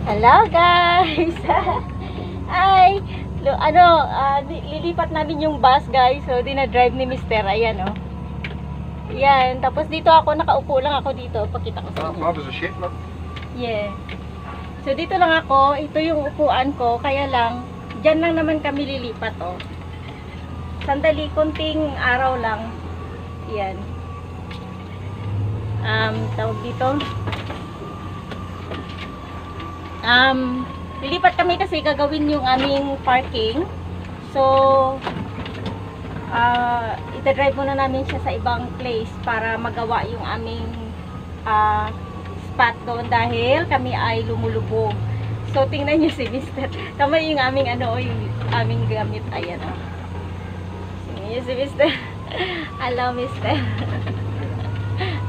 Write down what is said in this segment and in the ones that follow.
Hello guys! Ay, lilipat namin yung bus guys. So, dinadrive ni Mr. Ayan oh. Yan, tapos dito ako, nakaupo lang ako dito. Pakita ko sa inyo. Bob is a shit, look. Yeah. So, dito lang ako. Ito yung upuan ko. Kaya lang, dyan lang naman kami lilipat oh. Sandali, konting araw lang. Yan. Tawag dito. Lilipat kami kasi gagawin yung aming parking. So, itadrive muna namin siya sa ibang place para magawa yung aming spot doon dahil kami ay lumulubog. So, tingnan nyo si Mr. Tama yung aming yung aming gamit. Ayan o. Tingnan nyo si Mr. Hello, Mr.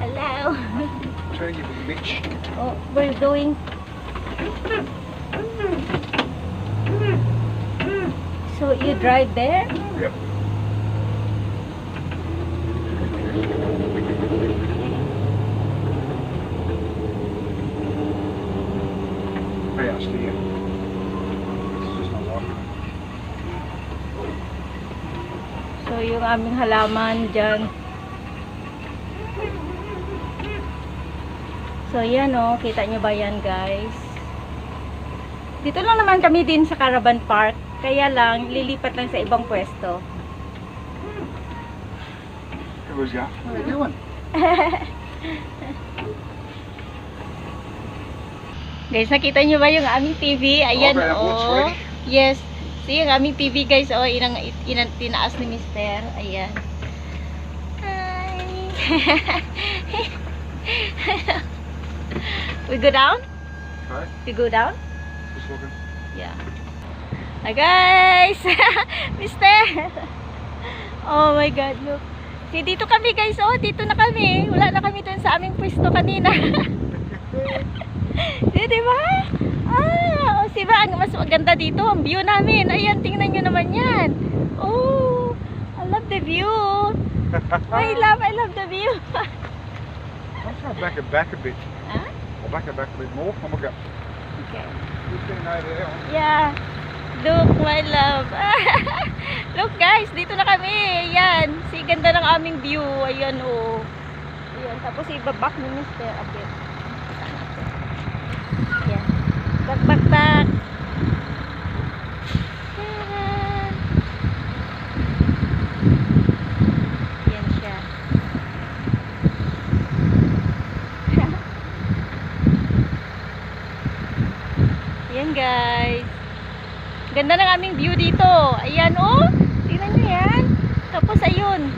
Hello. Trying to give a bitch. Oh, we're doing so you drive there? Yep. Hey, I'll see you. This is just not walking. So yung aming halaman dyan. So yan o, kita nyo ba yan guys? Dito lang naman kami din sa Caravan Park. Kaya lang, lilipat lang sa ibang pwesto. Hey, where's that? What are you doing? Guys, nakita nyo ba yung aming TV? Ayan Okay, o. ready? Yes. So yung aming TV guys o, tinaas ni Mr. Ayan. Hi. We go down? Sorry? We go down? Just looking. Yeah. Hi guys! Mister! Oh my god, look. See, dito kami guys, oh, dito na kami. Wala na kami dun sa aming pwesto kanina. Diba? Oh, diba? Ang mas maganda dito, ang view namin. Ayan, tingnan nyo naman yan. Oh, I love the view. I love the view. I'm trying to back a bit. Huh? I'll back a bit more. Oh my god. Okay. Just getting over there. Yeah. Look, my love. Look guys, dito na kami. Ayan. Si ganda ng aming view. Ayan oh. Ayan. Tapos ibabak ni Mr. a bit. Ayan. Back. Ayan siya. Ayan guys. Ganda ng aming view dito. Ayan oh. Tingnan nyo yan. Tapos ayun.